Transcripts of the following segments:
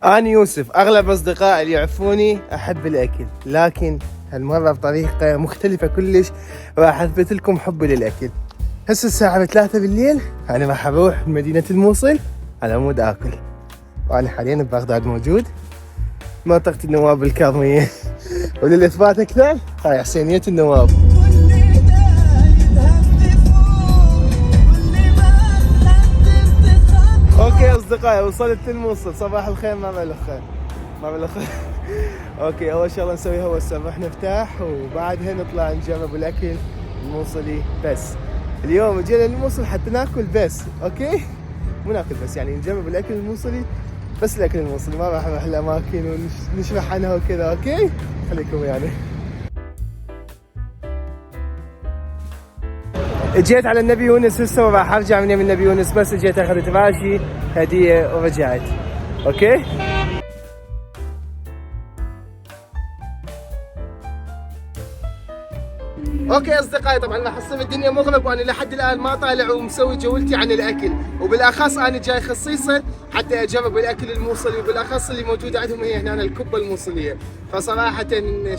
أنا يوسف، أغلب أصدقائي اللي يعرفوني أحب الأكل، لكن هالمرة بطريقة مختلفة كلش راح أثبت لكم حبي للأكل. هسه الساعة 3 بالليل، أنا راح أروح مدينة الموصل على مود آكل، وأنا حاليا ببغداد موجود منطقة النواب الكاظمية. وللإثبات أكثر هاي حسينية النواب. اوكي اصدقائي، وصلت الموصل. صباح الخير. ما بالخير. اوكي، اول شغله نسويها هو السمح نفتح، وبعدها نطلع نجرب الاكل الموصلي. بس اليوم جينا الموصل حتى ناكل بس، اوكي؟ مو ناكل بس، يعني نجرب الاكل الموصلي بس. الاكل الموصلي ما راح نروح الاماكن ونشرح عنها وكذا، اوكي؟ خليكم يعني. جيت على النبي يونس هسه، وراح ارجع من النبي يونس، بس جيت اخذت راشي هديه ورجعت. اوكي اوكي اصدقائي، طبعا لاحظت الدنيا مغرب وانا لحد الان ما طالع ومسوي جولتي عن الاكل، وبالاخص انا جاي خصيصا حتى اجرب الاكل الموصلي، وبالاخص اللي موجوده عندهم هي هنا الكبه الموصليه. فصراحه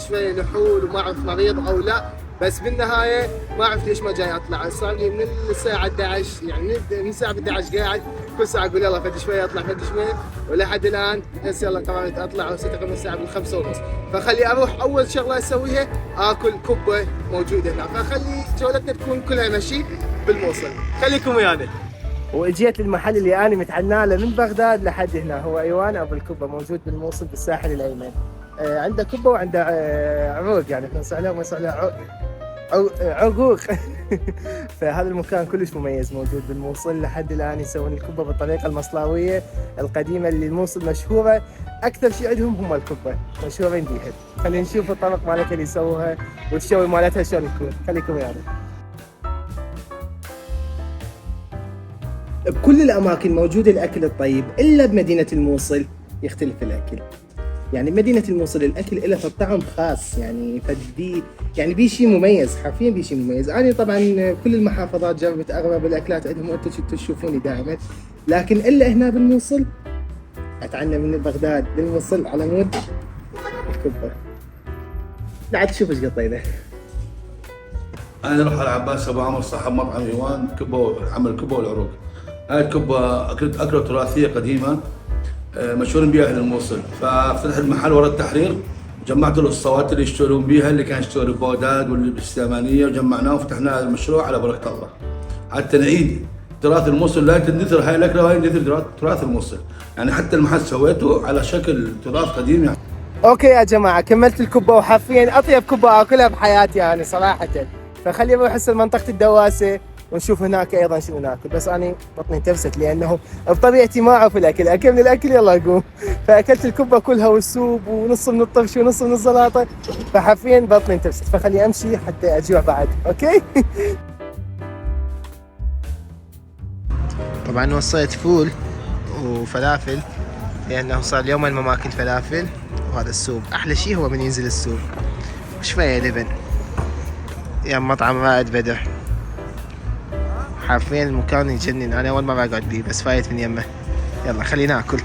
شويه نحول وما اعرف مريض او لا، بس بالنهايه ما اعرف ليش ما جاي اطلع. صار لي من الساعه 11، يعني من الساعه 11 قاعد، كل ساعه اقول يلا فد شويه اطلع فد شويه، ولحد الان هسه يلا قررت اطلع، وهسه تقريبا الساعه 5:30. فخلي اروح اول شغله اسويها اكل كبه موجوده هنا، فخلي جولتنا تكون كلها مشي بالموصل. خليكم ويانا. واجيت للمحل اللي انا متعناه له من بغداد لحد هنا، هو ايوان ابو الكبه، موجود بالموصل بالساحل الايمن. عنده كبه وعنده عروق، يعني نصح لهم عقوق. فهذا المكان كلش مميز، موجود بالموصل لحد الان. يسوون الكبه بالطريقه المصلاويه القديمه اللي الموصل مشهوره. اكثر شيء عندهم هم الكبه، مشهورين بيها. خلينا نشوف الطرق مالتها اللي يسووها والشوي مالتها شلون يكون. خليكم يعني. بكل الاماكن موجود الاكل الطيب، الا بمدينه الموصل يختلف الاكل. يعني مدينة الموصل الأكل إلها طعم خاص، يعني فدي يعني بي شيء مميز، حرفيا بي شيء مميز. أنا طبعا كل المحافظات جربت أغلب الأكلات عندهم، وأنتم تشوفوني دائما، لكن إلا هنا بالموصل أتعنى من بغداد للموصل على مود الكبة. لا تشوف ايش قطينا. أنا رحت على عباس أبو عمر صاحب مطعم إيوان كبة، عمل كبة والعروق. هاي الكبة أكلة تراثية قديمة مشهورين بها اهل الموصل، ففتح المحل ورا التحرير، جمعت الاسطوات اللي يشتغلون بها، اللي كان يشتغل بوداد واللي بالسليمانيه، وجمعناه وفتحنا هذا المشروع على بركه الله، حتى نعيد تراث الموصل. لا تندثر هاي الاكله، وهي تندثر تراث الموصل، يعني حتى المحل سويته على شكل تراث قديم يعني. اوكي يا جماعه، كملت الكبه، وحرفيا اطيب كبه اكلها بحياتي يعني صراحه. فخلي نروح هسه لمنطقه الدواسه ونشوف هناك ايضا شنو ناكل. بس انا بطني تفست، لانه بطبيعتي ما اعرف الاكل، اكل من الاكل يلا اقوم. فاكلت الكبه كلها والسوب ونص من الطرش ونص من السلطه، فحرفيا بطني تفست. فخلي امشي حتى اجوع بعد. اوكي. طبعا وصيت فول وفلافل، لانه صار يومين ما ماكل فلافل. وهذا السوب احلى شيء هو من ينزل السوب، وشويه لبن. يا مطعم رائد بدر، حرفيا المكان يجنن. انا اول مره اقعد بيه، بس فايت من يمه. يلا خلينا ناكل.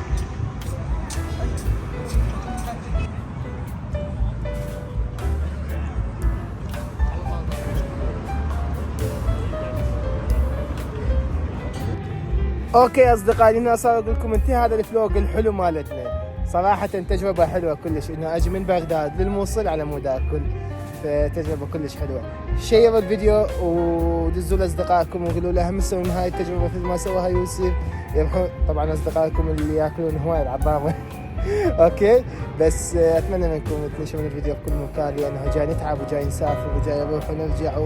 اوكي اصدقائي، هنا صار اقول لكم انتهى هذا الفلوق الحلو مالتنا. صراحه تجربه حلوه كلش، انه اجي من بغداد للموصل على مود اكل، فتجربه كلش حلوه. شيروا الفيديو ودزوا لاصدقائكم وقولوا لهم تسوون هاي التجربه مثل ما سواها يوسف، يروحون طبعا اصدقائكم اللي ياكلون هواي العظامه. اوكي، بس اتمنى منكم تنشرون الفيديو بكل مكان، لانه جاي نتعب وجاي نسافر وجاي نروح ونرجع،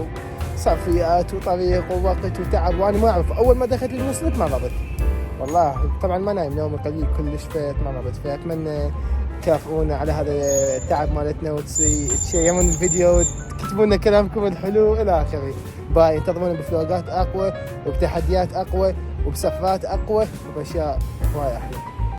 وصفيات وطريق ووقت وتعب. وانا ما اعرف، اول ما دخلت الموصل ما ضبط والله. طبعا ما نايم نومي قليل كلش، فما ضبط. فاتمنى تكافئونا على هذا التعب مالتنا، وتشيرون الفيديو وتكتبوا لنا كلامكم الحلو الى اخره. باي، انتظرونا بفلوقات اقوى وبتحديات اقوى وبسفرات اقوى وباشياء هواي احلى.